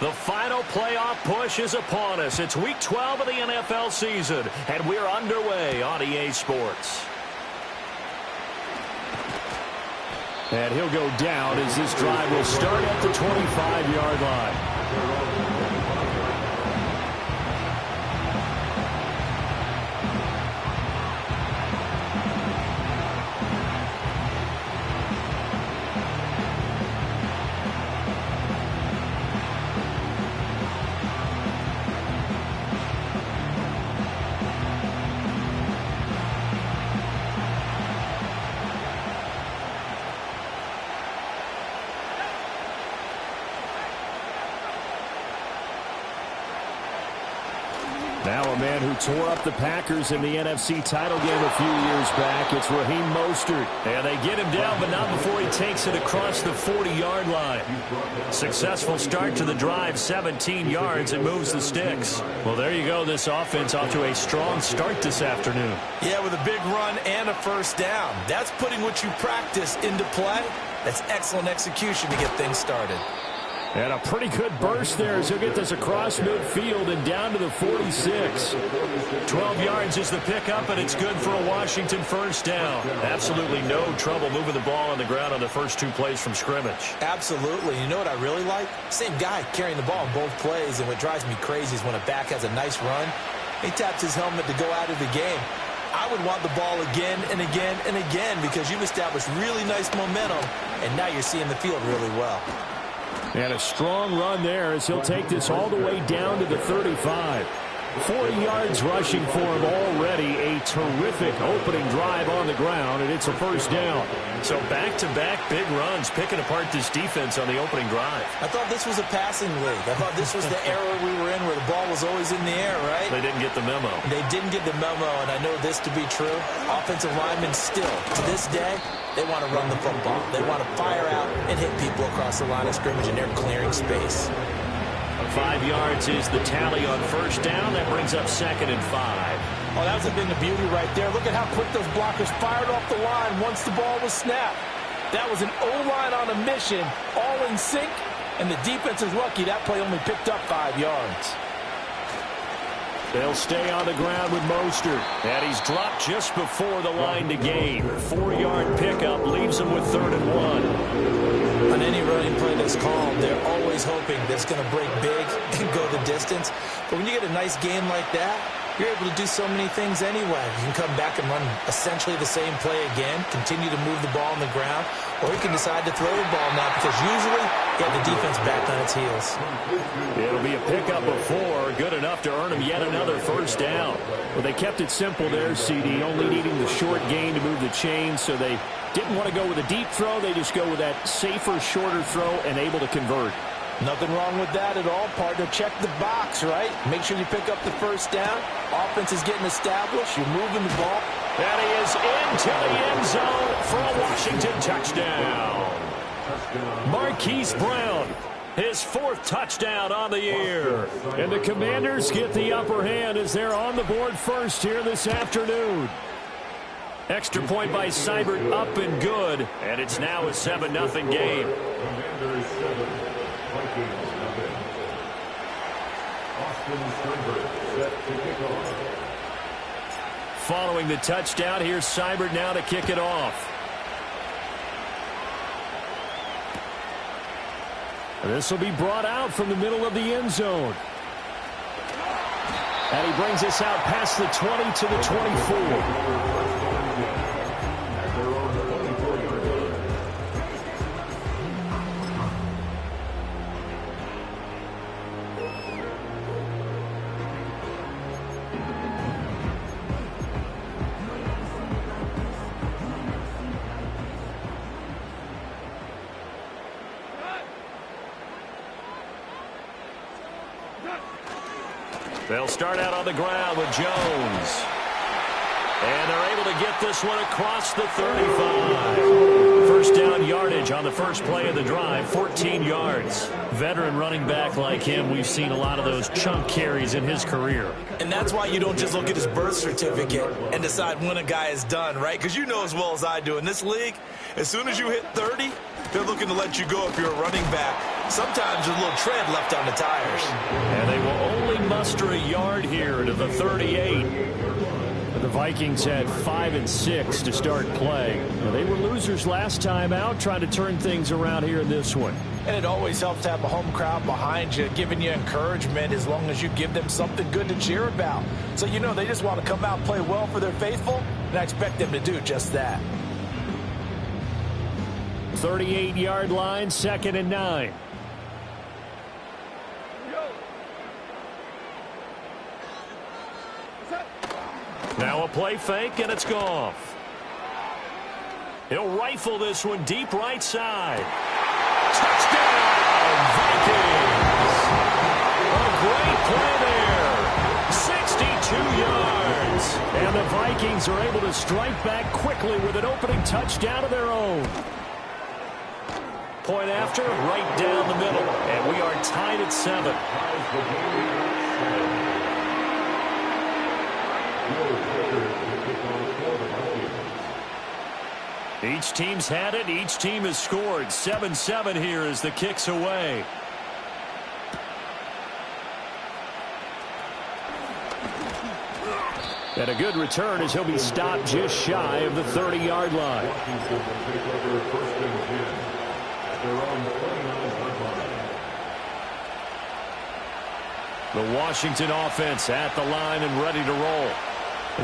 The final playoff push is upon us. It's Week 12 of the NFL season, and we're underway on EA Sports. And he'll go down as this drive will start at the 25-yard line. Now a man who tore up the Packers in the NFC title game a few years back. It's Raheem Mostert. And they get him down, but not before he takes it across the 40-yard line. Successful start to the drive, 17 yards, and moves the sticks. Well, there you go. This offense off to a strong start this afternoon. Yeah, with a big run and a first down. That's putting what you practice into play. That's excellent execution to get things started. And a pretty good burst there as he'll get this across midfield and down to the 46. 12 yards is the pickup, and it's good for a Washington first down. Absolutely no trouble moving the ball on the ground on the first two plays from scrimmage. Absolutely. You know what I really like? Same guy carrying the ball in both plays, and what drives me crazy is when a back has a nice run, he taps his helmet to go out of the game. I would want the ball again and again and again because you've established really nice momentum, and now you're seeing the field really well. And a strong run there as he'll take this all the way down to the 35. 40 yards rushing for him already. A terrific opening drive on the ground, and it's a first down. So back-to-back big runs, picking apart this defense on the opening drive. I thought this was a passing league. I thought this was the era we were in where the ball was always in the air, right? They didn't get the memo. They didn't get the memo, and I know this to be true. Offensive linemen still, to this day, they want to run the football. They want to fire out and hit people across the line of scrimmage, and they're clearing space. 5 yards is the tally on first down. That brings up 2nd and 5. Oh, that was a thing of beauty right there. Look at how quick those blockers fired off the line once the ball was snapped. That was an O-line on a mission, all in sync, and the defense is lucky that play only picked up 5 yards. They'll stay on the ground with Mostert, and he's dropped just before the line to gain. 4-yard pickup leaves him with 3rd and 1. On any running play that's called, they're always hoping that it's going to break big and go the distance. But when you get a nice game like that, you're able to do so many things anyway. You can come back and run essentially the same play again, continue to move the ball on the ground, or you can decide to throw the ball now because usually you have the defense back on its heels. It'll be a pickup of 4, good enough to earn them yet another first down. Well, they kept it simple there, CD, only needing the short gain to move the chains, so they didn't want to go with a deep throw. They just go with that safer, shorter throw and able to convert. Nothing wrong with that at all, partner. Check the box, right? Make sure you pick up the first down. Offense is getting established. You're moving the ball. And he is into the end zone for a Washington touchdown. Marquise Brown, his 4th touchdown on the year. And the Commanders get the upper hand as they're on the board first here this afternoon. Extra point by Seibert up and good. And it's now a 7-0 game. Commanders 7, Vikings nothing. Austin Seibert set to kick off. Following the touchdown, here's Seibert now to kick it off. This will be brought out from the middle of the end zone. And he brings us out past the 20 to the 24. They'll start out on the ground with Jones. And they're able to get this one across the 35. First down yardage on the the first play of the drive, 14 yards. Veteran running back like him, we've seen a lot of those chunk carries in his career. And that's why you don't just look at his birth certificate and decide when a guy is done, right? Because you know as well as I do, in this league, as soon as you hit 30, they're looking to let you go if you're a running back. Sometimes there's a little tread left on the tires. And they will only muster a yard here to the 38. The Vikings had 5 and 6 to start play. They were losers last time out, trying to turn things around here in this one. And it always helps to have a home crowd behind you, giving you encouragement as long as you give them something good to cheer about. So you know they just want to come out and play well for their faithful, and I expect them to do just that. 38-yard line, 2nd and 9. Now a play fake, and it's Goff. He'll rifle this one deep right side. Touchdown, Vikings! A great play there. 62 yards. And the Vikings are able to strike back quickly with an opening touchdown of their own. Point after, right down the middle. And we are tied at 7. Each team's had it. Each team has scored. 7-7 here as the kick's away. And a good return as he'll be stopped just shy of the 30-yard line. The Washington offense at the line and ready to roll.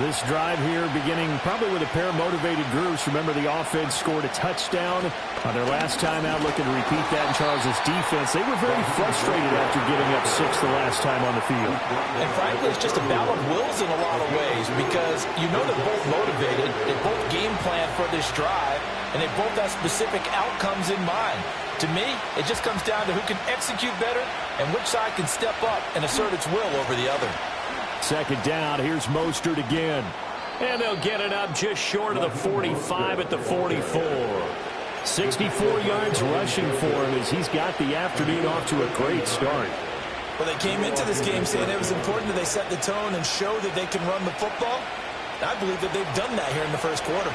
This drive here beginning probably with a pair of motivated groups. Remember, the offense scored a touchdown on their last time out, looking to repeat that in Charles' defense. They were very frustrated after giving up 6 the last time on the field. And frankly, it's just a battle of wills in a lot of ways because you know they're both motivated. They both game plan for this drive, and they both have specific outcomes in mind. To me, it just comes down to who can execute better and which side can step up and assert its will over the other. 2nd down, here's Mostert again. And they'll get it up just short of the 45 at the 44. 64 yards rushing for him as he's got the afternoon off to a great start. Well, they came into this game saying it was important that they set the tone and show that they can run the football. And I believe that they've done that here in the first quarter.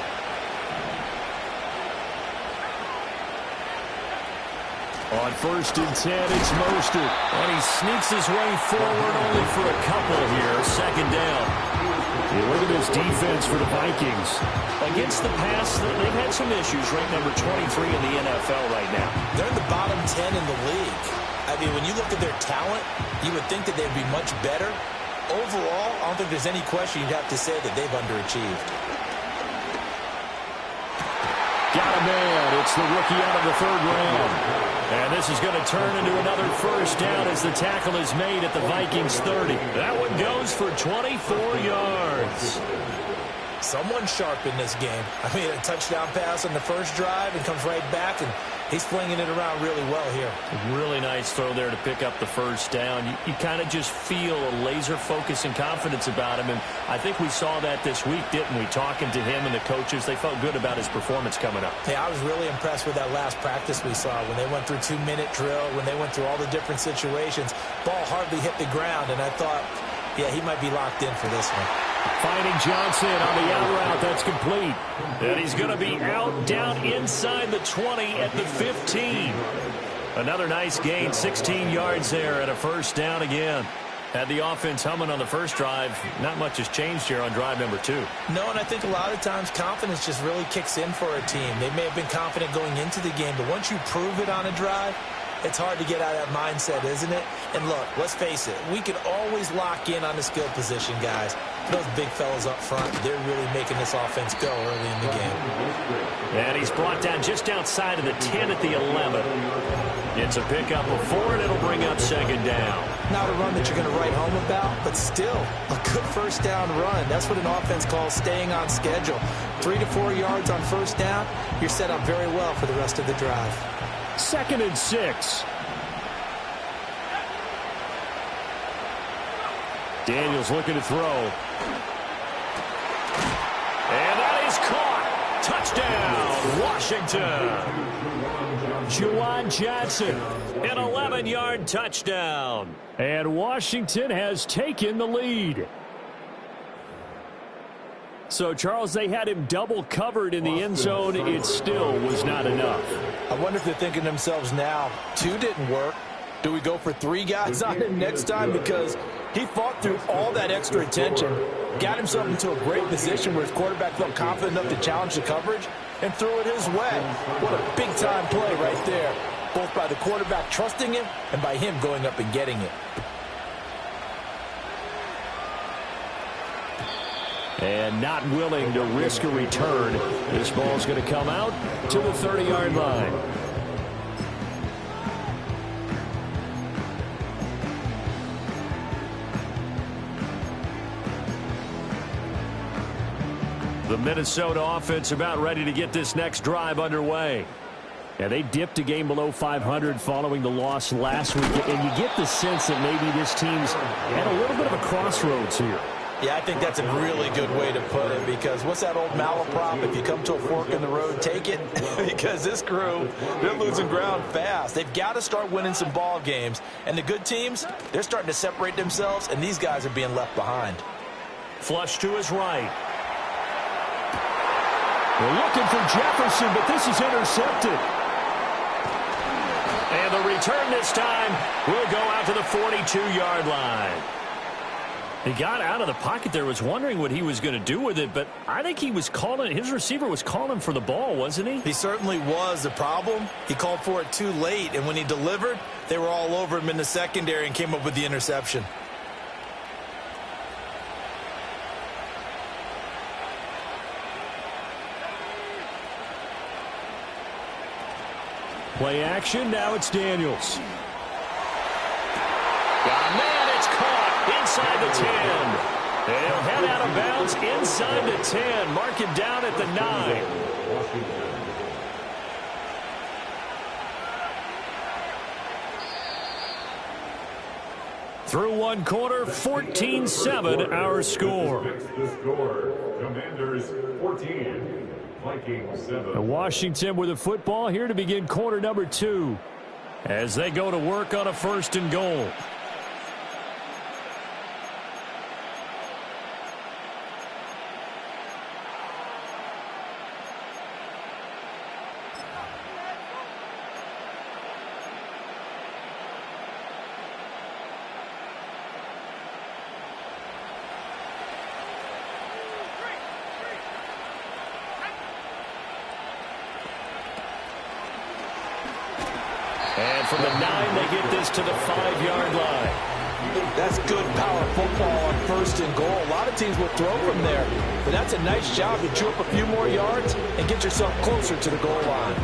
On 1st and 10, it's Mostert. And he sneaks his way forward only for a couple here. 2nd down. You look at this defense for the Vikings. Against the pass, they've had some issues. Ranked number 23 in the NFL right now. They're in the bottom 10 in the league. I mean, when you look at their talent, you would think that they'd be much better. Overall, I don't think there's any question you'd have to say that they've underachieved. Got a man. It's the rookie out of the 3rd round. And this is going to turn into another 1st down as the tackle is made at the Vikings 30. That one goes for 24 yards. Someone sharp in this game. I mean, a touchdown pass on the first drive and comes right back, and he's flinging it around really well here. Really nice throw there to pick up the 1st down. You kind of just feel a laser focus and confidence about him, and I think we saw that this week, didn't we? Talking to him and the coaches, they felt good about his performance coming up. Hey, I was really impressed with that last practice we saw when they went through 2-minute drill, when they went through all the different situations. Ball hardly hit the ground, and I thought, yeah, he might be locked in for this one. Finding Johnson on the out route. That's complete. And he's going to be out down inside the 20 at the 15. Another nice gain, 16 yards there and a 1st down again. Had the offense humming on the first drive. Not much has changed here on drive number 2. No, and I think a lot of times confidence just really kicks in for a team. They may have been confident going into the game, but once you prove it on a drive, it's hard to get out of that mindset, isn't it? And look, let's face it, we can always lock in on the skill position, guys. Those big fellas up front, they're really making this offense go early in the game. And he's brought down just outside of the 10 at the 11. It's a pickup of 4, and it'll bring up 2nd down. Not a run that you're going to write home about, but still a good 1st down run. That's what an offense calls staying on schedule. 3 to 4 yards on 1st down, you're set up very well for the rest of the drive. 2nd and 6. Daniels looking to throw. And that is caught. Touchdown, touchdown, Washington. Juwan Johnson, an 11-yard touchdown. And Washington has taken the lead. So, Charles, they had him double covered in the end zone. It still was not enough. I wonder if they're thinking to themselves now, 2 didn't work. Do we go for 3 guys on him next time? Because he fought through all that extra attention, got himself into a great position where his quarterback felt confident enough to challenge the coverage and threw it his way. What a big-time play right there, both by the quarterback trusting him and by him going up and getting it. And not willing to risk a return. This ball's going to come out to the 30-yard line. The Minnesota offense about ready to get this next drive underway. And they dipped a game below 500 following the loss last week. And you get the sense that maybe this team's at a little bit of a crossroads here. Yeah, I think that's a really good way to put it, because what's that old malaprop? If you come to a fork in the road, take it. Because this crew, they're losing ground fast. They've got to start winning some ball games. And the good teams, they're starting to separate themselves, and these guys are being left behind. Flush to his right. They're looking for Jefferson, but this is intercepted. And the return this time will go out to the 42-yard line. He got out of the pocket there, was wondering what he was going to do with it, but I think he was calling, his receiver was calling for the ball, wasn't he? He certainly was. The problem, he called for it too late, and when he delivered, they were all over him in the secondary and came up with the interception. Play action, now it's Daniels. Man, it's caught inside the 10. They'll head out of bounds inside the 10. Mark him down at the 9. Through one quarter, 14-7 our score. The score, Commanders 14, Vikings 7. And Washington with the football here to begin quarter number 2 as they go to work on a 1st and goal. And from the 9, they get this to the 5-yard line. That's good power football on 1st and goal. A lot of teams will throw from there, but that's a nice job to chew up a few more yards and get yourself closer to the goal line.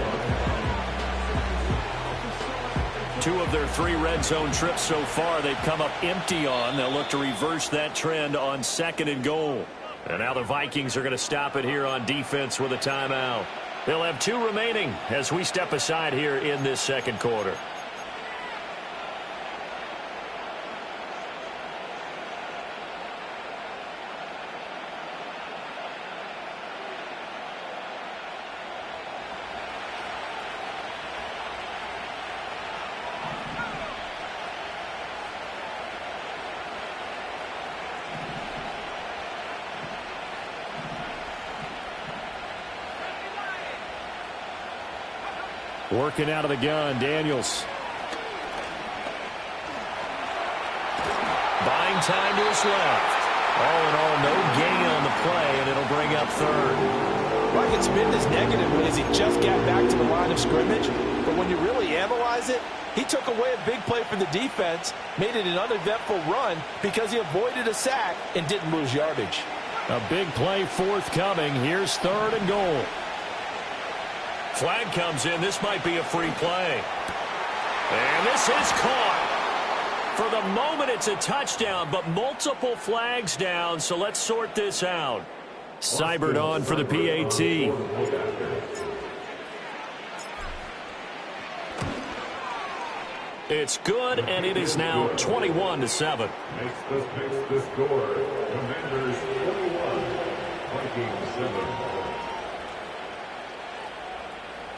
2 of their 3 red zone trips so far they've come up empty on. They'll look to reverse that trend on 2nd and goal. And now the Vikings are going to stop it here on defense with a timeout. They'll have 2 remaining as we step aside here in this 2nd quarter. Working out of the gun, Daniels. Buying time to his left. All in all, no gain on the play, and it'll bring up 3rd. Well, I can spin this negatively as he just got back to the line of scrimmage, but when you really analyze it, he took away a big play for the defense, made it an uneventful run because he avoided a sack and didn't lose yardage. A big play forthcoming. Here's 3rd and goal. Flag comes in. This might be a free play. And this is caught. For the moment, it's a touchdown, but multiple flags down, so let's sort this out. Seibert on for the PAT. It's good, and it is now 21-7. Makes the score, Commanders 41, Vikings 7.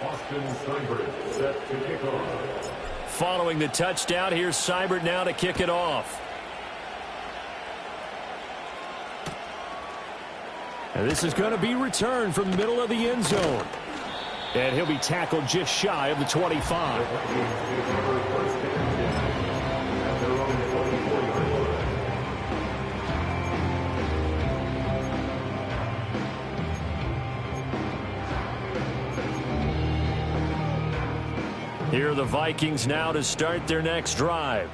Austin Seibert set to kick off. Following the touchdown, here's Seibert now to kick it off. And this is going to be returned from the middle of the end zone. And he'll be tackled just shy of the 25. Here are the Vikings now to start their next drive.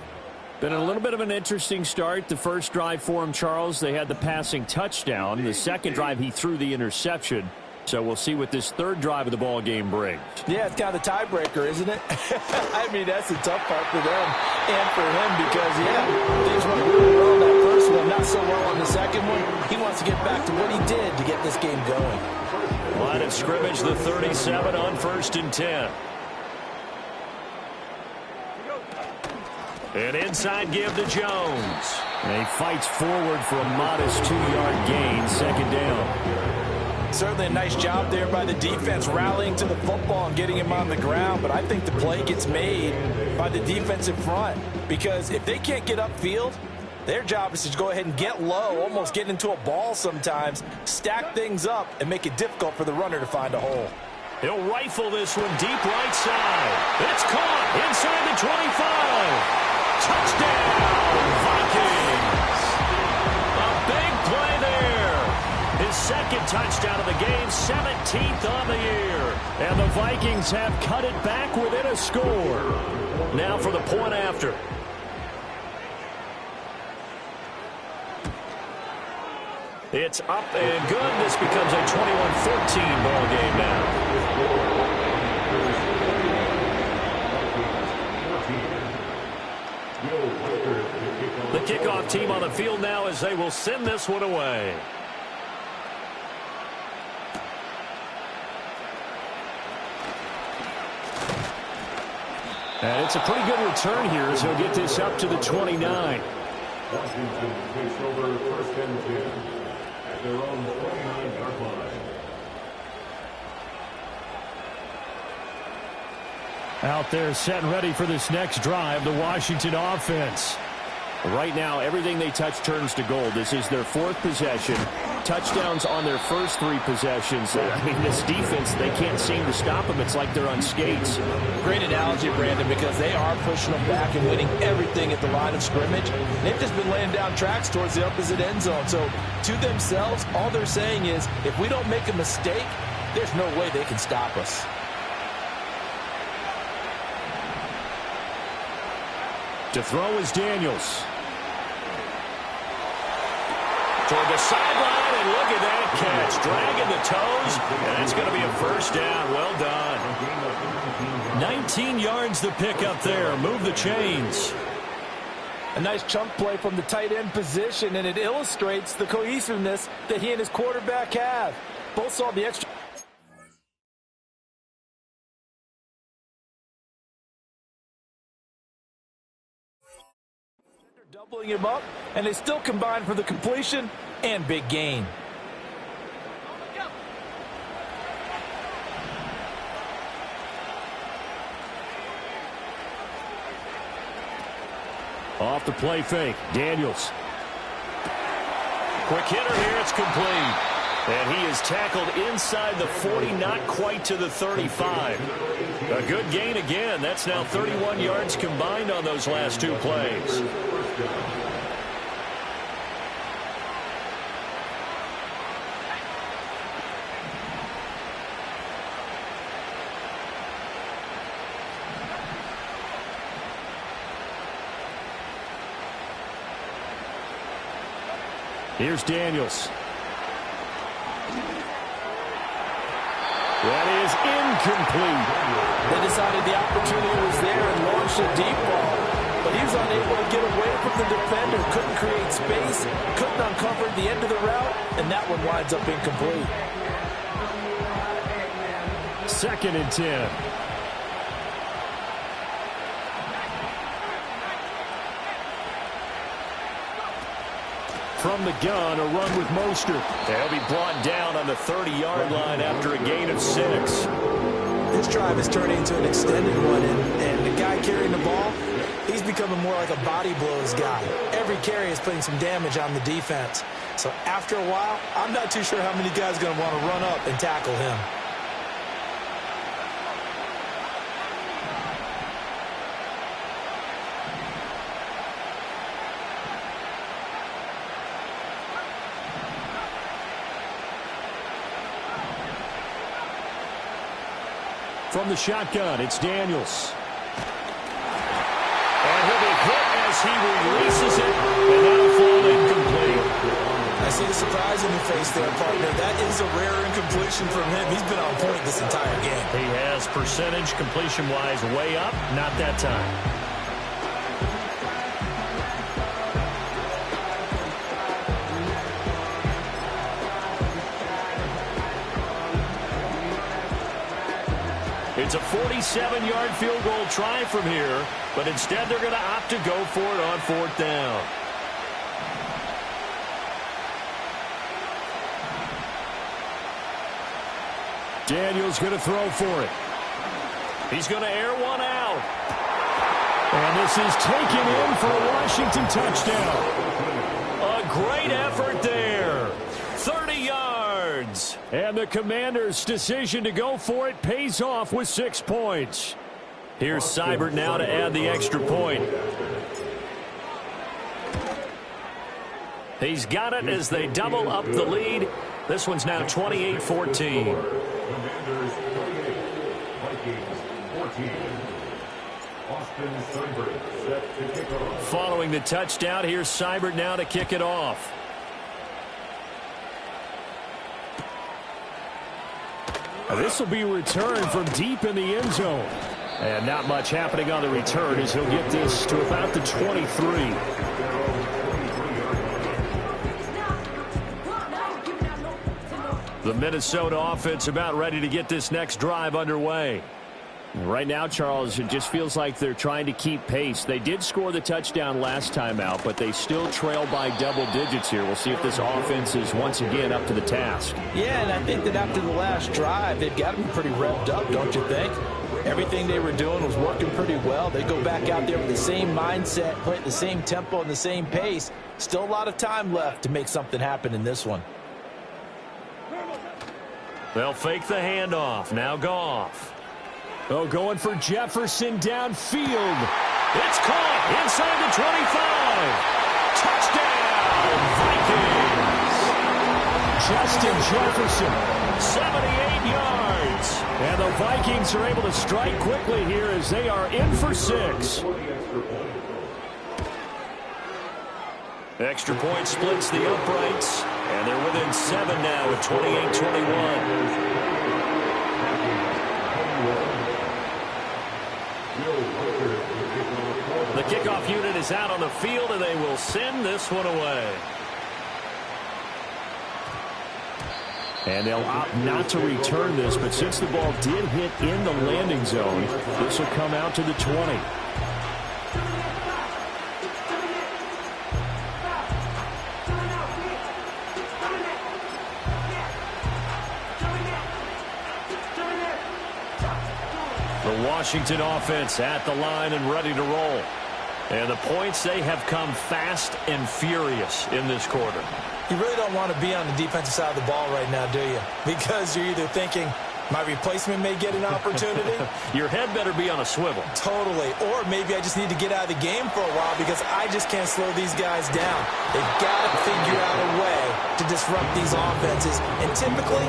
Been a little bit of an interesting start. The first drive for him, Charles, they had the passing touchdown. The second drive, he threw the interception. So we'll see what this third drive of the ball game brings. Yeah, it's kind of the tiebreaker, isn't it? I mean, that's the tough part for them and for him because, yeah, things went really well in that first one, not so well on the second one. He wants to get back to what he did to get this game going. Line of scrimmage, the 37 on 1st and 10. An inside give to Jones. And he fights forward for a modest 2-yard gain, second down. Certainly a nice job there by the defense rallying to the football and getting him on the ground. But I think the play gets made by the defensive front. Because if they can't get upfield, their job is to go ahead and get low, almost get into a ball sometimes, stack things up, and make it difficult for the runner to find a hole. He'll rifle this one deep right side. It's caught inside the 25. Touchdown, Vikings. A big play there. His second touchdown of the game, 17th on the year. And the Vikings have cut it back within a score. Now for the point after. It's up and good. This becomes a 21-14 ball game now. The kickoff team on the field now as they will send this one away. And it's a pretty good return here as he'll get this up to the 29. Washington takes over 1st and 10 at their own 29-yard line. Out there set and ready for this next drive, the Washington offense. Right now, everything they touch turns to gold. This is their 4th possession. Touchdowns on their first 3 possessions. I mean, this defense, they can't seem to stop them. It's like they're on skates. Great analogy, Brandon, because they are pushing them back and winning everything at the line of scrimmage. They've just been laying down tracks towards the opposite end zone. So, to themselves, all they're saying is, if we don't make a mistake, there's no way they can stop us. To throw is Daniels. Toward the sideline, and look at that catch. Dragging the toes, and that's going to be a first down. Well done. 19 yards the pick up there. Move the chains. A nice chunk play from the tight end position, and it illustrates the cohesiveness that he and his quarterback have. Both saw the extra. Doubling him up, and they still combine for the completion and big gain. Off the play fake, Daniels. Quick hitter here, it's complete. And he is tackled inside the 40, not quite to the 35. A good gain again. That's now 31 yards combined on those last 2 plays. Here's Daniels. That is incomplete. They decided the opportunity was there and launched a deep ball. But he was unable to get away from the defender. Couldn't create space. Couldn't uncover the end of the route. And that one winds up incomplete. 2nd and 10. From the gun, a run with Mostert. They'll be brought down on the 30-yard line after a gain of 6. This this drive is turning into an extended one, and the guy carrying the ball, he's becoming more like a body blows guy. Every carry is putting some damage on the defense. So after a while, I'm not too sure how many guys are going to want to run up and tackle him. From the shotgun, it's Daniels. And he'll be hit as he releases it, and that'll fall incomplete. I see the surprise in your face there, partner. That is a rare incompletion from him. He's been on point this entire game. He has percentage completion-wise way up, not that time. It's a 47-yard field goal try from here, but instead they're going to opt to go for it on 4th down. Daniels going to throw for it. He's going to air one out. And this is taken in for a Washington touchdown. A great effort there. 30 yards. And the Commanders' decision to go for it pays off with 6 points. Here's Seibert now to add the extra point. He's got it as they double up the lead. This one's now 28-14. Following the touchdown, here's Seibert now to kick it off. This will be returned from deep in the end zone. And not much happening on the return as he'll get this to about the 23. The Minnesota offense about ready to get this next drive underway. Right now, Charles, it just feels like they're trying to keep pace. They did score the touchdown last time out, but they still trail by double digits here. We'll see if this offense is once again up to the task. Yeah, and I think that after the last drive, they've got to be pretty revved up, don't you think? Everything they were doing was working pretty well. They go back out there with the same mindset, play at the same tempo and the same pace. Still a lot of time left to make something happen in this one. They'll fake the handoff. Now Goff. Oh, going for Jefferson downfield. It's caught inside the 25. Touchdown, Vikings. Justin Jefferson, 78 yards. And the Vikings are able to strike quickly here as they are in for 6. Extra point splits the uprights, and they're within 7 now at 28-21. The kickoff unit is out on the field, and they will send this one away. And they'll opt not to return this, but since the ball did hit in the landing zone, this will come out to the 20. The Washington offense at the line and ready to roll. And the points, they have come fast and furious in this quarter. You really don't want to be on the defensive side of the ball right now, do you? Because you're either thinking, my replacement may get an opportunity. Your head better be on a swivel. Totally. Or maybe I just need to get out of the game for a while because I just can't slow these guys down. They've got to figure out a way to disrupt these offenses. And typically,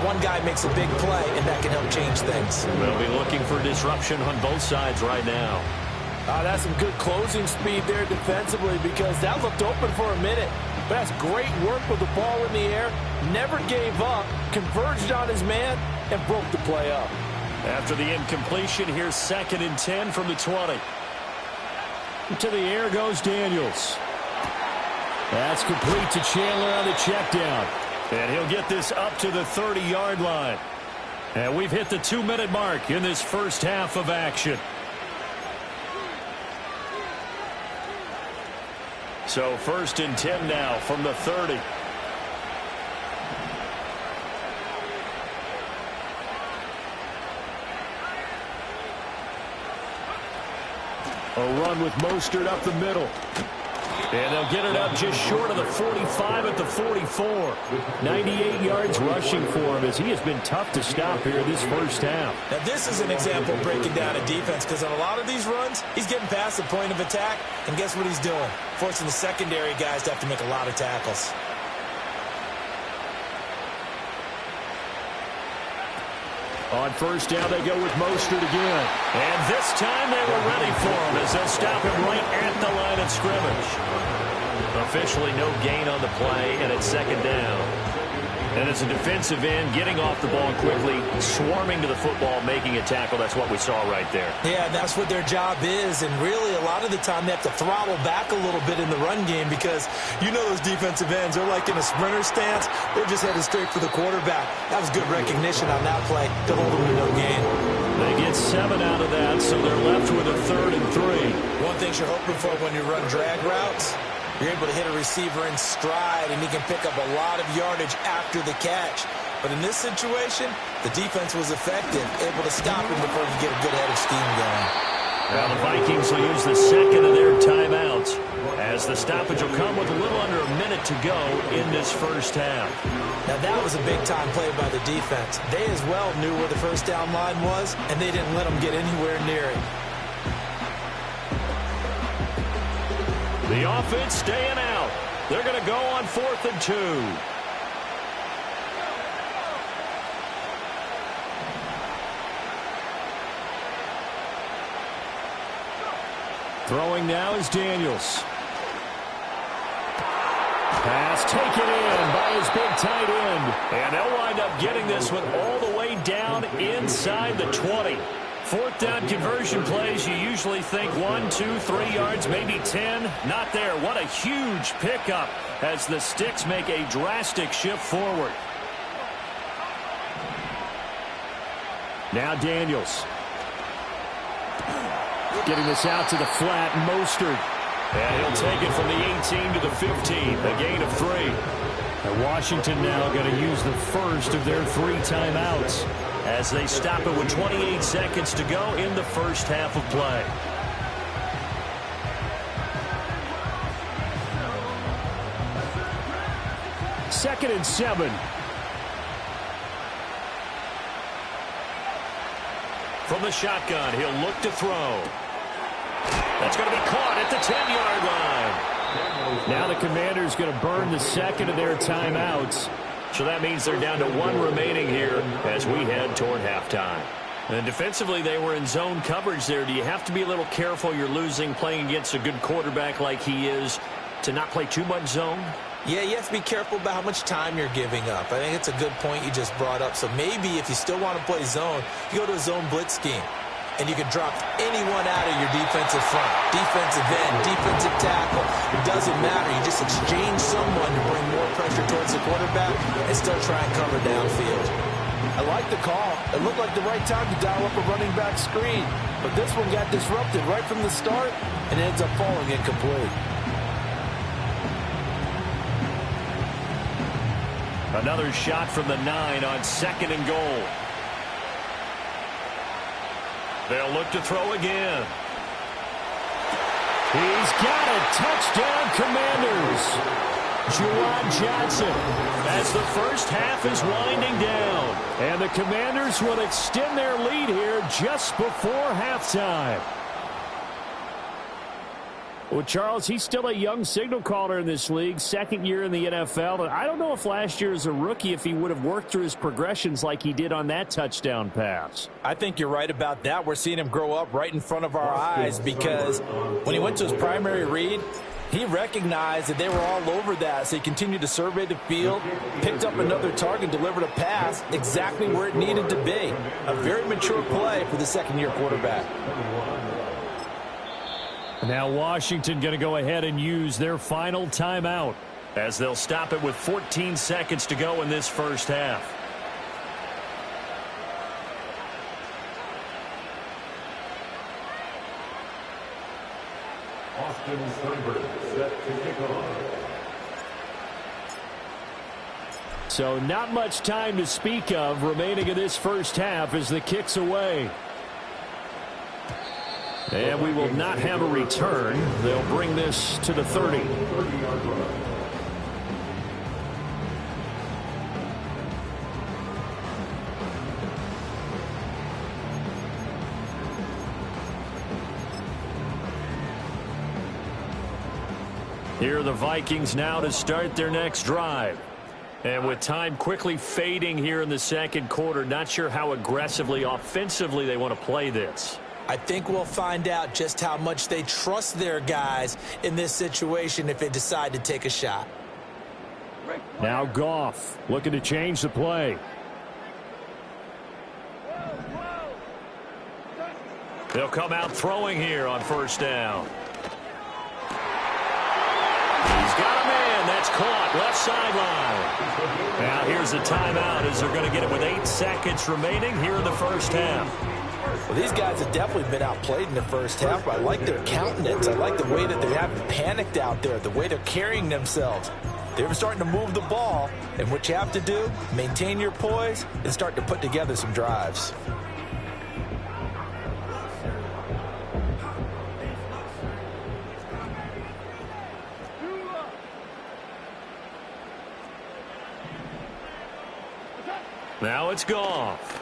one guy makes a big play, and that can help change things. They'll be looking for disruption on both sides right now. That's some good closing speed there defensively because that looked open for a minute. But that's great work with the ball in the air. Never gave up, converged on his man, and broke the play up. After the incompletion, here's 2nd and 10 from the 20. To the air goes Daniels. That's complete to Chandler on the check down. And he'll get this up to the 30-yard line. And we've hit the 2-minute mark in this first half of action. So 1st and 10 now from the 30. A run with Mostert up the middle. And they'll get it up just short of the 45 at the 44. 98 yards rushing for him as he has been tough to stop here this first half. Now this is an example of breaking down a defense, because on a lot of these runs, he's getting past the point of attack, and guess what he's doing? Forcing the secondary guys to have to make a lot of tackles. On first down, they go with Mostert again. And this time they were ready for him as they'll stop him right at the line of scrimmage. Officially no gain on the play, and it's second down. And it's a defensive end getting off the ball quickly, swarming to the football, making a tackle. That's what we saw right there. Yeah, that's what their job is. And really, a lot of the time, they have to throttle back a little bit in the run game because you know those defensive ends, they're like in a sprinter stance. They're just headed straight for the quarterback. That was good recognition on that play to hold them to no gain. They get 7 out of that, so they're left with a 3rd and 3. One thing you're hoping for when you run drag routes, you're able to hit a receiver in stride, and he can pick up a lot of yardage after the catch. But in this situation, the defense was effective, able to stop him before he get a good head of steam going. Well, the Vikings will use the second of their timeouts as the stoppage will come with a little under a minute to go in this first half. Now, that was a big-time play by the defense. They as well knew where the first down line was, and they didn't let them get anywhere near it. The offense staying out. They're going to go on 4th and 2. Throwing now is Daniels. Pass taken in by his big tight end. And they'll wind up getting this one all the way down inside the 20. 4th down conversion plays, you usually think 1, 2, 3 yards, maybe 10. Not there. What a huge pickup as the Sticks make a drastic shift forward. Now Daniels. Getting this out to the flat, Mostert. And he'll take it from the 18 to the 15, a gain of 3. And Washington now going to use the first of their 3 timeouts as they stop it with 28 seconds to go in the first half of play. Second and 7. From the shotgun, he'll look to throw. That's going to be caught at the 10-yard line. Now the Commanders going to burn the second of their timeouts. So that means they're down to 1 remaining here as we head toward halftime. And defensively, they were in zone coverage there. Do you have to be a little careful you're losing playing against a good quarterback like he is to not play too much zone? Yeah, you have to be careful about how much time you're giving up. I think it's a good point you just brought up. So maybe if you still want to play zone, you go to a zone blitz scheme. And you can drop anyone out of your defensive front, defensive end, defensive tackle. It doesn't matter. You just exchange someone to bring more pressure towards the quarterback and still try and cover downfield. I like the call. It looked like the right time to dial up a running back screen. But this one got disrupted right from the start and ends up falling incomplete. Another shot from the 9 on 2nd and goal. They'll look to throw again. He's got it. Touchdown, Commanders. Juwan Johnson as the first half is winding down. And the Commanders will extend their lead here just before halftime. Well, Charles, he's still a young signal caller in this league, 2nd year in the NFL. And I don't know if last year as a rookie if he would have worked through his progressions like he did on that touchdown pass. I think you're right about that. We're seeing him grow up right in front of our eyes because when he went to his primary read, he recognized that they were all over that, so he continued to survey the field, picked up another target, delivered a pass exactly where it needed to be. A very mature play for the 2nd-year quarterback. Now Washington going to go ahead and use their final timeout as they'll stop it with 14 seconds to go in this first half. Austin Sternberg set to kick off. So not much time to speak of remaining in this first half as the kick's away. And we will not have a return. They'll bring this to the 30. Here are the Vikings now to start their next drive. And with time quickly fading here in the second quarter, not sure how aggressively, offensively they want to play this. I think we'll find out just how much they trust their guys in this situation if they decide to take a shot. Now Goff looking to change the play. They'll come out throwing here on first down. He's got a man. That's caught. Left sideline. Now here's a timeout as they're going to get it with 8 seconds remaining here in the first half. Well, these guys have definitely been outplayed in the first half, but I like their countenance. I like the way that they haven't panicked out there, the way they're carrying themselves. They're starting to move the ball, and what you have to do, maintain your poise and start to put together some drives. Now it's Goff.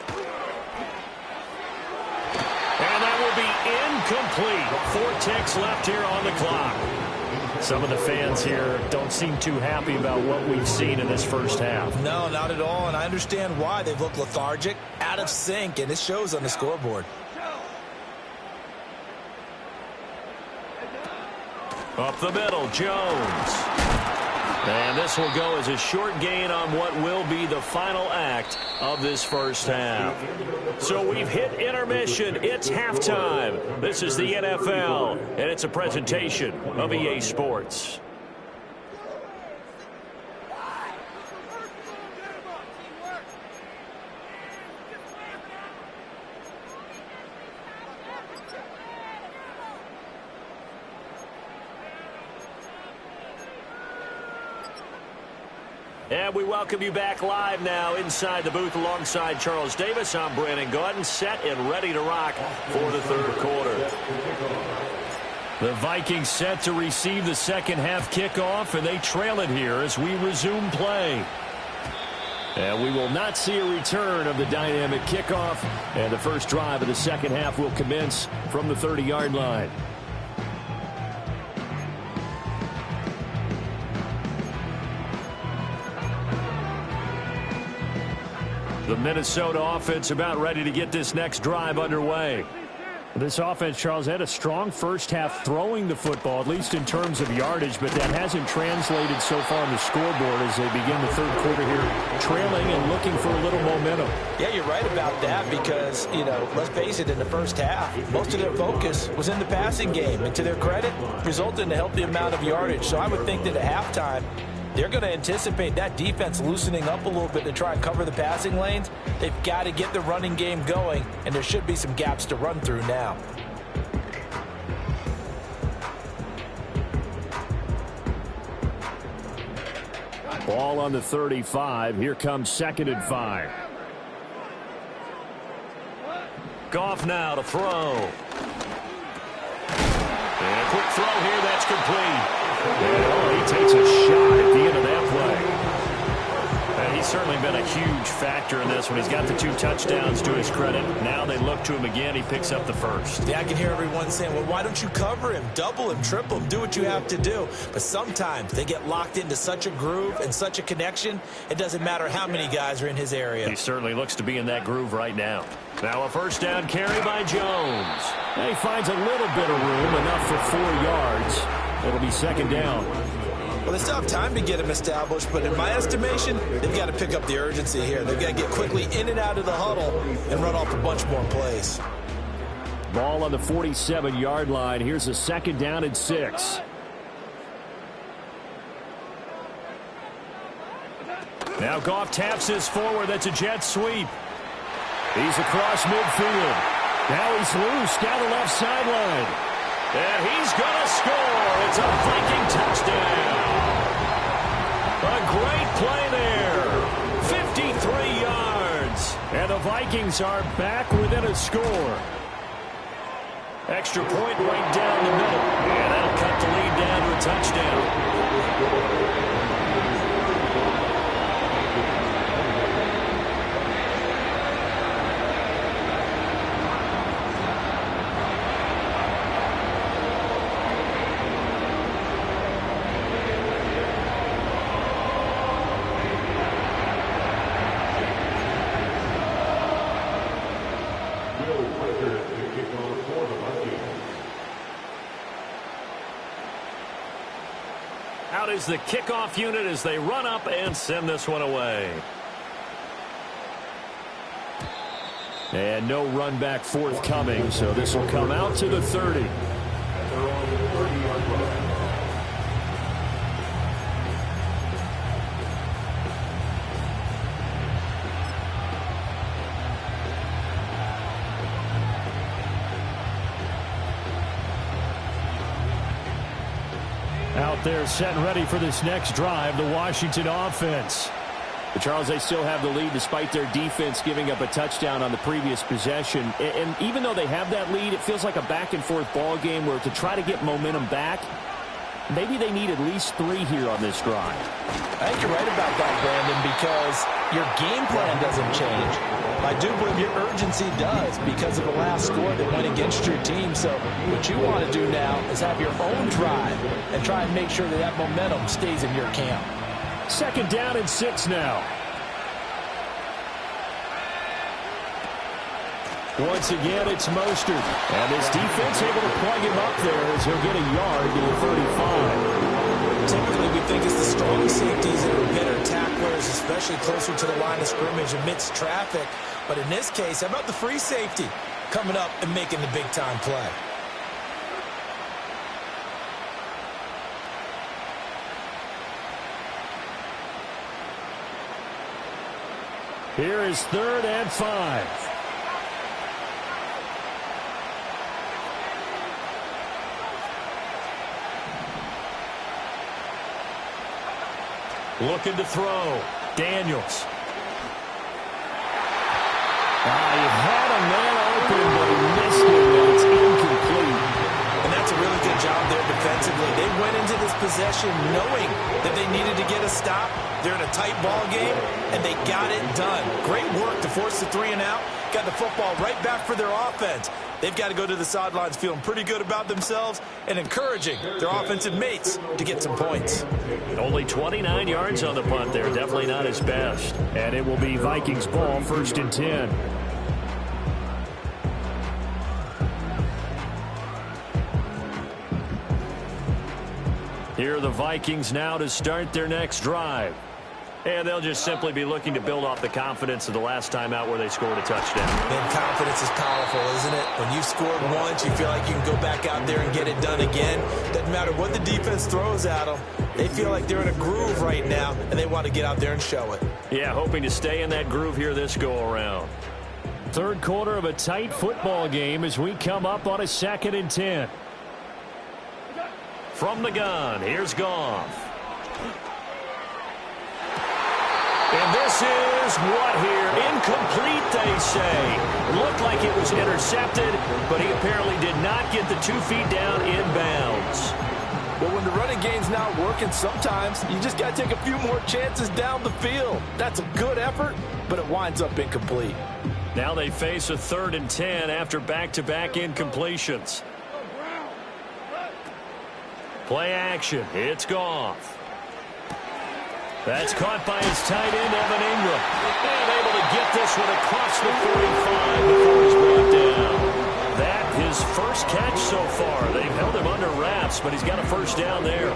And that will be incomplete. 4 ticks left here on the clock. Some of the fans here don't seem too happy about what we've seen in this first half. No, not at all, and I understand why. They've looked lethargic, out of sync, and it shows on the scoreboard. Up the middle, Jones. And this will go as a short gain on what will be the final act of this first half. So we've hit intermission. It's halftime. This is the NFL, and it's a presentation of EA Sports. And we welcome you back live now inside the booth alongside Charles Davis. I'm Brandon Gaudin, set and ready to rock for the third quarter. The Vikings set to receive the second half kickoff, and they trail it here as we resume play. And we will not see a return of the dynamic kickoff, and the first drive of the second half will commence from the 30-yard line. The Minnesota offense about ready to get this next drive underway. This offense, Charles, had a strong first half throwing the football, at least in terms of yardage, but that hasn't translated so far on the scoreboard as they begin the third quarter here, trailing and looking for a little momentum. Yeah, you're right about that because, let's face it, in the first half, most of their focus was in the passing game, and to their credit, resulted in a healthy amount of yardage. So I would think that at halftime, they're going to anticipate that defense loosening up a little bit to try and cover the passing lanes. They've got to get the running game going, and there should be some gaps to run through now. Ball on the 35. Here comes 2nd and 5. Goff now to throw. And a quick throw here. That's complete. And he takes a shot at the end of that play. And he's certainly been a huge factor in this one. He's got the 2 touchdowns to his credit. Now they look to him again. He picks up the first. Yeah, I can hear everyone saying, well, why don't you cover him? Double him, triple him, do what you have to do. But sometimes they get locked into such a groove and such a connection, it doesn't matter how many guys are in his area. He certainly looks to be in that groove right now. Now a first down carry by Jones. And he finds a little bit of room, enough for 4 yards. It'll be 2nd down. Well, they still have time to get him established, but in my estimation, they've got to pick up the urgency here. They've got to get quickly in and out of the huddle and run off a bunch more plays. Ball on the 47-yard line. Here's a 2nd down and 6. Now Goff taps this forward. That's a jet sweep. He's across midfield. Now he's loose down the left sideline. And he's going to score. It's a Viking touchdown. A great play there. 53 yards. And the Vikings are back within a score. Extra point right down the middle. And that'll cut the lead down to a touchdown. Out is the kickoff unit as they run up and send this one away. And no run back forthcoming, so this will come out to the 30. Out there set and ready for this next drive, the Washington offense. But Charles, they still have the lead despite their defense giving up a touchdown on the previous possession. And even though they have that lead, it feels like a back-and-forth ball game where to try to get momentum back, maybe they need at least 3 here on this drive. I think you're right about that, Brandon, because your game plan doesn't change. I do believe your urgency does because of the last score that went against your team. So what you want to do now is have your own drive and try and make sure that that momentum stays in your camp. 2nd down and 6 now. Once again, it's Mostert. And this defense able to plug him up there as he'll get a yard to the 35. Typically, we think it's the strong safeties that are better tacklers, especially closer to the line of scrimmage amidst traffic. But in this case, how about the free safety coming up and making the big-time play? Here is 3rd and 5. Looking to throw. Daniels. He had a man open, but he missed it, and it's incomplete. And that's a really good job there defensively. They went into this possession knowing that they needed to get a stop. They're in a tight ball game, and they got it done. Great work to force the 3 and out. Got the football right back for their offense. They've got to go to the sidelines feeling pretty good about themselves and encouraging their offensive mates to get some points. Only 29 yards on the punt there. Definitely not his best. And it will be Vikings ball, 1st and 10. Here are the Vikings now to start their next drive. And they'll just simply be looking to build off the confidence of the last time out where they scored a touchdown. And confidence is powerful, isn't it? When you've scored once, you feel like you can go back out there and get it done again. Doesn't matter what the defense throws at them. They feel like they're in a groove right now, and they want to get out there and show it. Yeah, hoping to stay in that groove here this go-around. 3rd quarter of a tight football game as we come up on a 2nd and 10. From the gun, here's Goff. And this is what here? Incomplete, they say. Looked like it was intercepted, but he apparently did not get the 2 feet down inbounds. Well, when the running game's not working, sometimes you just got to take a few more chances down the field. That's a good effort, but it winds up incomplete. Now they face a 3rd and 10 after back-to-back incompletions. Play action. It's Goff. That's caught by his tight end, Evan Ingram. And able to get this one across the 45 before he's brought down. That his first catch so far. They've held him under wraps, but he's got a 1st down there.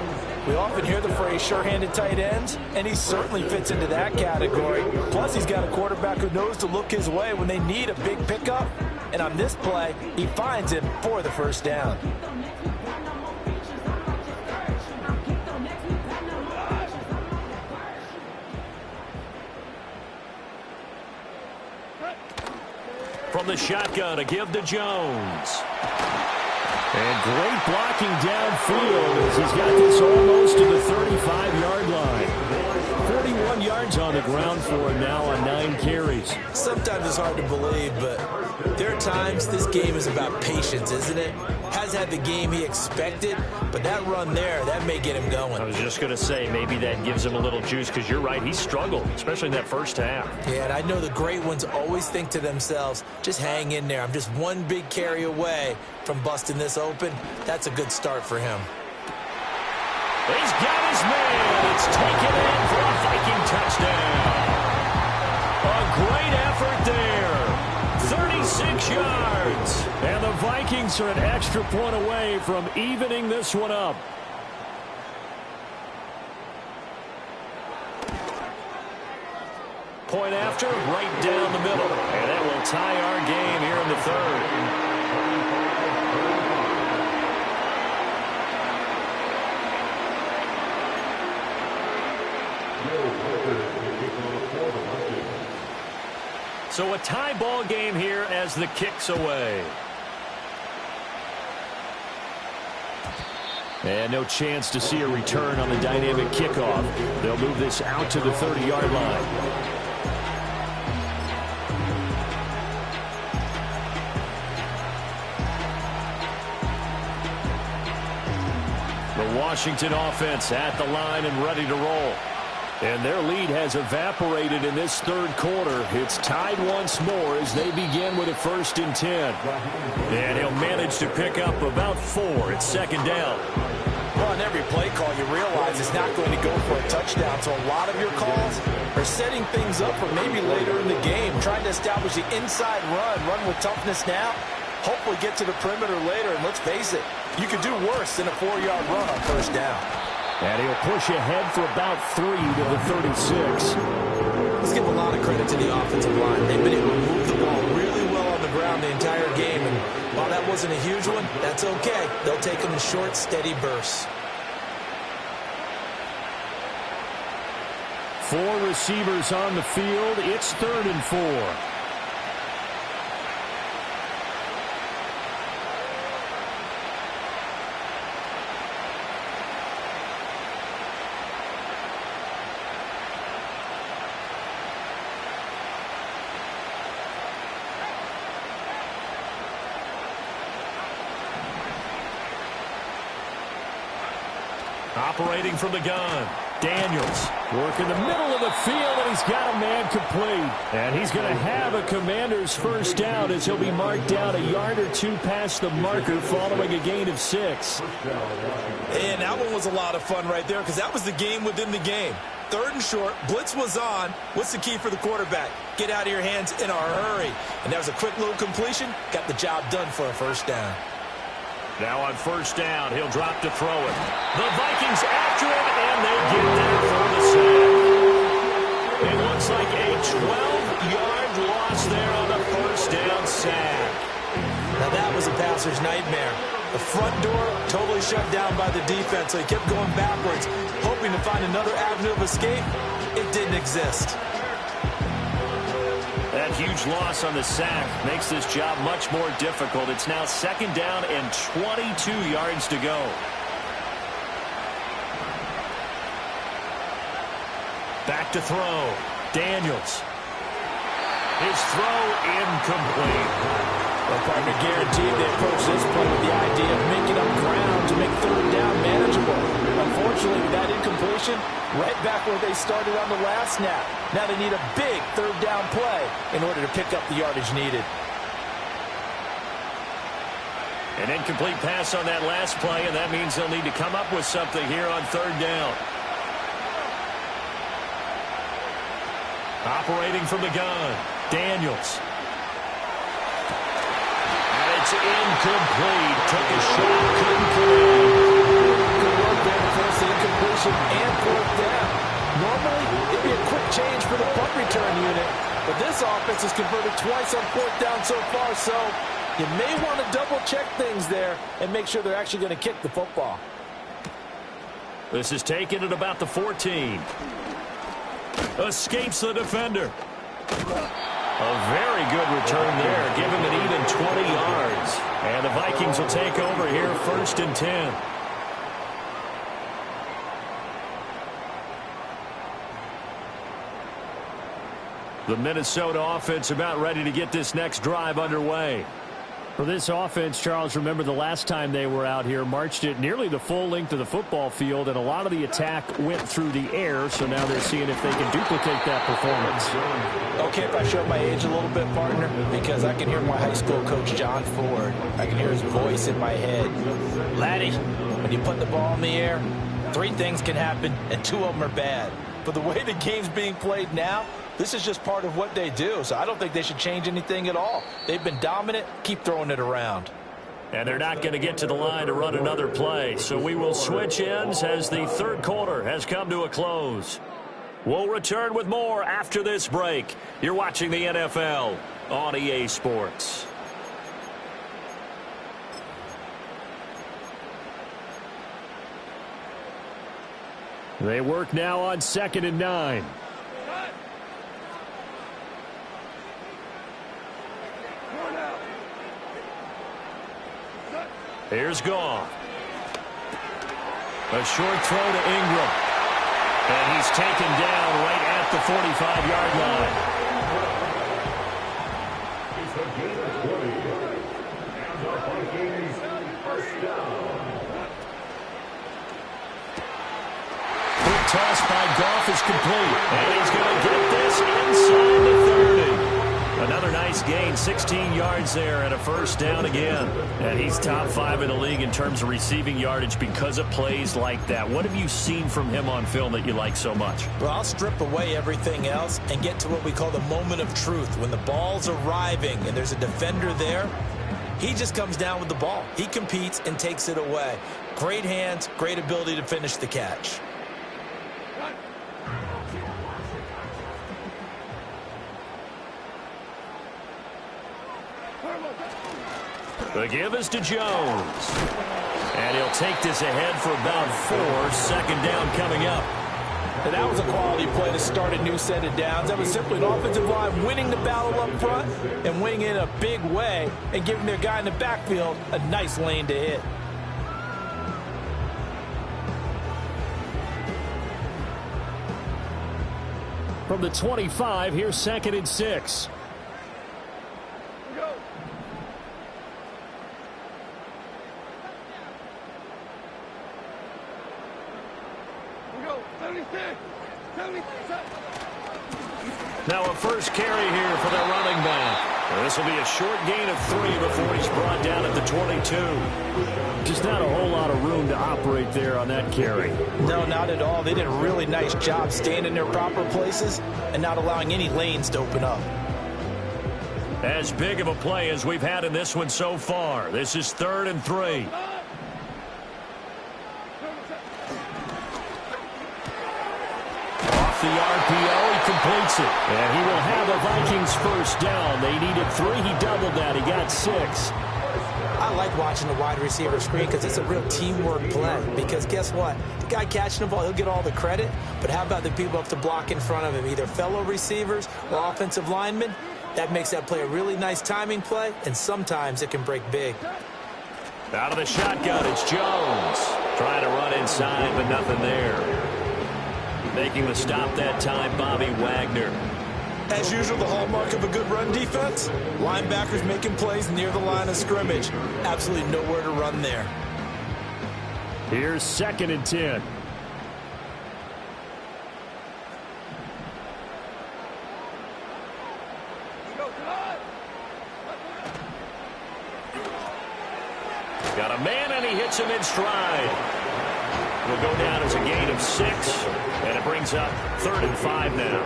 We often hear the phrase sure-handed tight ends, and he certainly fits into that category. Plus, he's got a quarterback who knows to look his way when they need a big pickup. And on this play, he finds him for the 1st down. From the shotgun, a give to Jones. And great blocking downfield as he's got this almost to the 35-yard line. 41 21 yards on the ground for him now on 9 carries. Sometimes it's hard to believe, but there are times this game is about patience, isn't it? Has had the game he expected, but that run there, that may get him going. I was just going to say, maybe that gives him a little juice, because you're right, he struggled, especially in that first half. Yeah, and I know the great ones always think to themselves, just hang in there. I'm just one big carry away from busting this open. That's a good start for him. He's got his man. It's taken in for a Viking touchdown. A great effort there. 36 yards. And the Vikings are an extra point away from evening this one up. Point after, right down the middle. And that will tie our game here in the third. So a tie ball game here as the kick's away. And no chance to see a return on the dynamic kickoff. They'll move this out to the 30-yard line. The Washington offense at the line and ready to roll. And their lead has evaporated in this third quarter. It's tied once more as they begin with a 1st and 10. And he'll manage to pick up about 4. It's 2nd down. Well, on every play call, you realize it's not going to go for a touchdown. So a lot of your calls are setting things up for maybe later in the game, trying to establish the inside run with toughness now, hopefully get to the perimeter later. And let's face it, you could do worse than a 4-yard run on 1st down. And he'll push ahead for about 3 to the 36. Let's give a lot of credit to the offensive line. They've been able to move the ball really well on the ground the entire game. And while that wasn't a huge one, that's okay. They'll take them in short, steady bursts. 4 receivers on the field. It's 3rd and 4. Operating from the gun, Daniels working the middle of the field, and he's got a man complete. And he's going to have a Commander's 1st down as he'll be marked down a yard or 2 past the marker following a gain of 6. And that one was a lot of fun right there because that was the game within the game. 3rd and short, blitz was on. What's the key for the quarterback? Get out of your hands in a hurry. And that was a quick little completion. Got the job done for a 1st down. Now on 1st down, he'll drop to throw it. The Vikings after him, and they get there for the sack. It looks like a 12-yard loss there on the 1st down sack. Now that was a passer's nightmare. The front door totally shut down by the defense, so he kept going backwards, hoping to find another avenue of escape. It didn't exist. That huge loss on the sack makes this job much more difficult. It's now 2nd down and 22 yards to go. Back to throw. Daniels. His throw incomplete. Well, partner, guaranteed they approach this play with the idea of making up ground to make 3rd down manageable. Unfortunately, with that incompletion, right back where they started on the last snap. Now they need a big 3rd down play in order to pick up the yardage needed. An incomplete pass on that last play, and that means they'll need to come up with something here on 3rd down. Operating from the gun, Daniels. And it's incomplete. Took a shot, couldn't connect. Good work there to force the incompletion and 4th down. Normally, it'd be a quick change for the punt return unit, but this offense has converted twice on 4th down so far, so you may want to double-check things there and make sure they're actually going to kick the football. This is taken at about the 14. Escapes the defender. A very good return there. Give him an even 20 yards. And the Vikings will take over here 1st and 10. The Minnesota offense about ready to get this next drive underway. For this offense, Charles, remember the last time they were out here, marched it nearly the full length of the football field, and a lot of the attack went through the air, so now they're seeing if they can duplicate that performance. Okay, if I show my age a little bit, partner, because I can hear my high school coach, John Ford. I can hear his voice in my head. Laddie, when you put the ball in the air, 3 things can happen, and 2 of them are bad. But the way the game's being played now, this is just part of what they do, so I don't think they should change anything at all. They've been dominant. Keep throwing it around. And they're not going to get to the line to run another play, so we will switch ends as the third quarter has come to a close. We'll return with more after this break. You're watching the NFL on EA Sports. They work now on 2nd and 9. Here's Goff. A short throw to Ingram. And he's taken down right at the 45-yard line. It's a gain of 20. And the Vikings first down. Quick toss by Goff is complete. And he's going to get this inside the 30. Another nice gain, 16 yards there and a first down again. And he's top 5 in the league in terms of receiving yardage because of plays like that. What have you seen from him on film that you like so much? Well, I'll strip away everything else and get to what we call the moment of truth. When the ball's arriving and there's a defender there, he just comes down with the ball. He competes and takes it away. Great hands, great ability to finish the catch. The give is to Jones. And he'll take this ahead for about 4. 2nd down coming up. And that was a quality play to start a new set of downs. That was simply an offensive line winning the battle up front and winning it in a big way and giving their guy in the backfield a nice lane to hit. From the 25, here's 2nd and 6. Now a first carry here for the running back. This will be a short gain of 3 before he's brought down at the 22. Just not a whole lot of room to operate there on that carry. No, not at all. They did a really nice job staying in their proper places and not allowing any lanes to open up. As big of a play as we've had in this one so far. This is 3rd and 3. The RPO, he completes it. And he will have a Vikings first down. They needed 3. He doubled that. He got 6. I like watching the wide receiver screen because it's a real teamwork play. Because guess what? The guy catching the ball, he'll get all the credit. But how about the people up to block in front of him, either fellow receivers or offensive linemen? That makes that play a really nice timing play, and sometimes it can break big. Out of the shotgun, it's Jones. Trying to run inside, but nothing there. Making the stop that time, Bobby Wagner. As usual, the hallmark of a good run defense, linebackers making plays near the line of scrimmage. Absolutely nowhere to run there. Here's 2nd and 10. Got a man, and he hits him in stride. Will go down as a gain of 6, and it brings up 3rd and 5 now.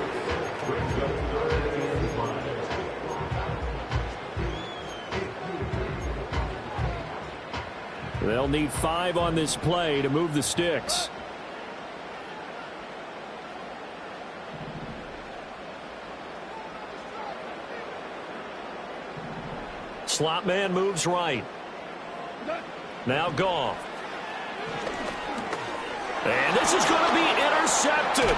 They'll need 5 on this play to move the sticks. Slot man moves right. Now Goff. And this is going to be intercepted.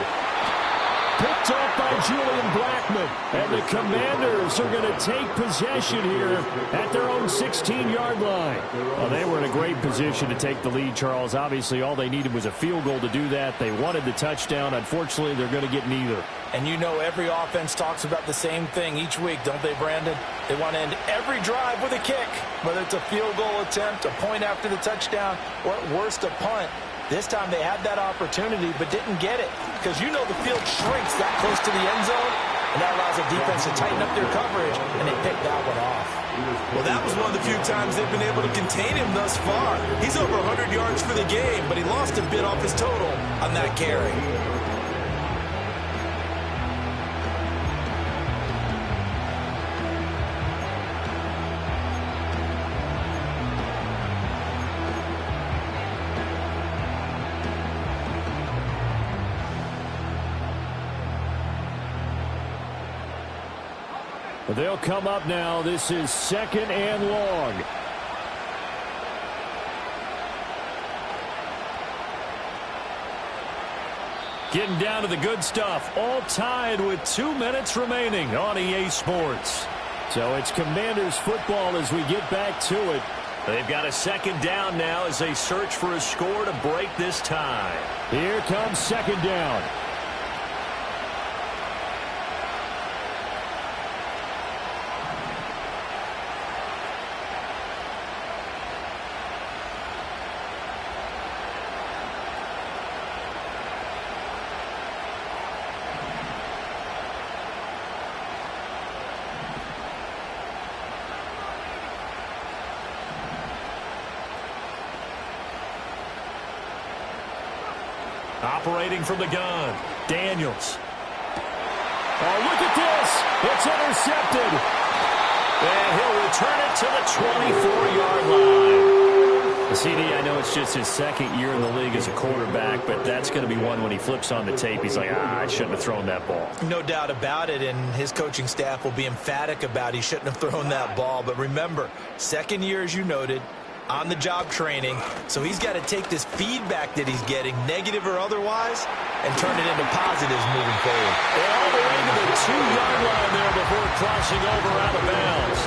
picked up by Julian Blackmon. And the Commanders are going to take possession here at their own 16-yard line. Well, they were in a great position to take the lead, Charles. Obviously, all they needed was a field goal to do that. They wanted the touchdown. Unfortunately, they're going to get neither. And you know every offense talks about the same thing each week, don't they, Brandon? They want to end every drive with a kick, whether it's a field goal attempt, a point after the touchdown, or at worst, a punt. This time they had that opportunity but didn't get it because you know the field shrinks that close to the end zone, and that allows the defense to tighten up their coverage, and they picked that one off. Well, that was one of the few times they've been able to contain him thus far. He's over 100 yards for the game, but he lost a bit off his total on that carry. They'll come up now. This is 2nd and long. Getting down to the good stuff. All tied with 2 minutes remaining on EA Sports. So it's Commanders football as we get back to it. They've got a 2nd down now as they search for a score to break this tie. Here comes 2nd down. Operating from the gun, Daniels. Oh, look at this. It's intercepted. And he'll return it to the 24-yard line. CD, I know it's just his 2nd year in the league as a quarterback, but that's going to be one when he flips on the tape. He's like, I shouldn't have thrown that ball. No doubt about it, and his coaching staff will be emphatic about he shouldn't have thrown that ball. But remember, 2nd year, as you noted, on-the-job training, so he's got to take this feedback that he's getting, negative or otherwise, and turn it into positives moving forward. And all the way to the 2-yard line there before crossing over out of bounds.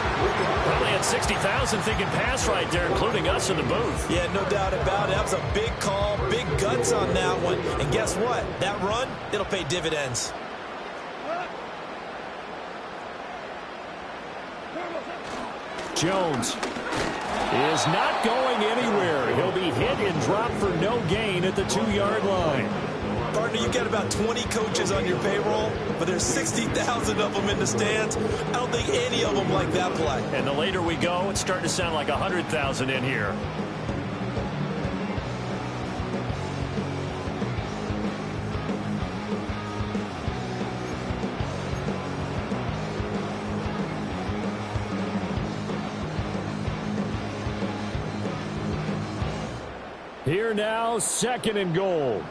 Probably had 60,000 thinking pass right there, including us in the booth. Yeah, no doubt about it. That was a big call, big guts on that one. And guess what? That run, it'll pay dividends. Jones is not going anywhere. He'll be hit and dropped for no gain at the 2-yard line. Partner, you've got about 20 coaches on your payroll, but there's 60,000 of them in the stands. I don't think any of them like that play. And the later we go, it's starting to sound like 100,000 in here. Here now, 2nd and goal.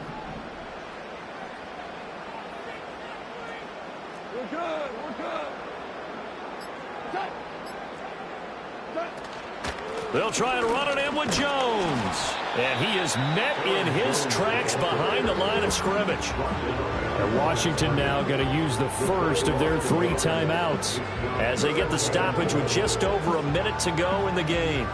We're good. They'll try and run it in with Jones. And he is met in his tracks behind the line of scrimmage. And Washington now going to use the first of their 3 timeouts as they get the stoppage with just over a minute to go in the game.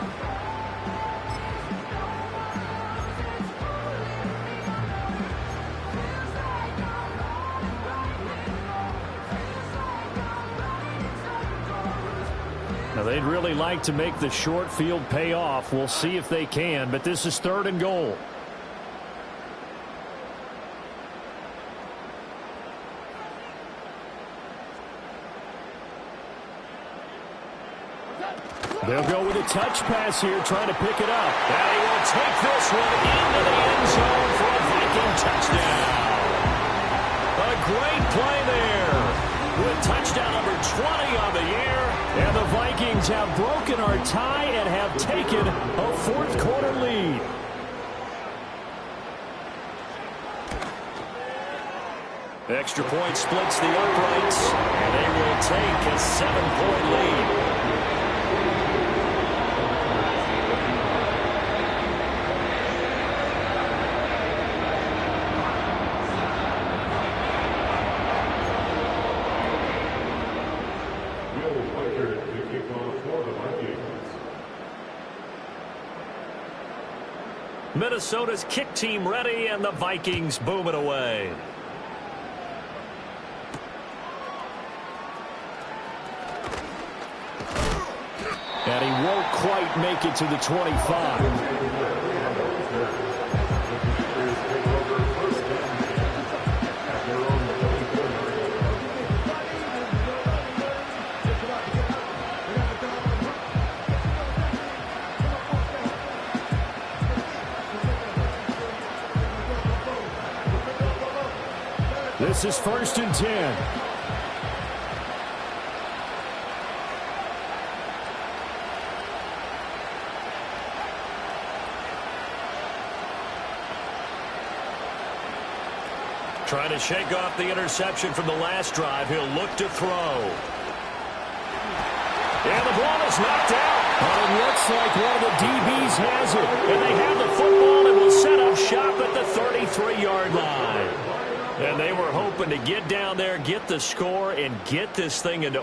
Now, they'd really like to make the short field pay off. We'll see if they can, but this is 3rd and goal. They'll go with a touch pass here, trying to pick it up. And he will take this one into the end zone for a Viking touchdown. A great play there with touchdown number 20 on the year. And the Vikings have broken our tie and have taken a 4th quarter lead. Extra point splits the uprights, and they will take a 7-point lead. Minnesota's kick team ready, and the Vikings boom it away. And he won't quite make it to the 25. This is 1st and 10. Trying to shake off the interception from the last drive. He'll look to throw. And the ball is knocked out. But it looks like one of the DBs has it. And they have the football and will set up shop at the 33-yard line. And they were hoping to get down there, get the score, and get this thing into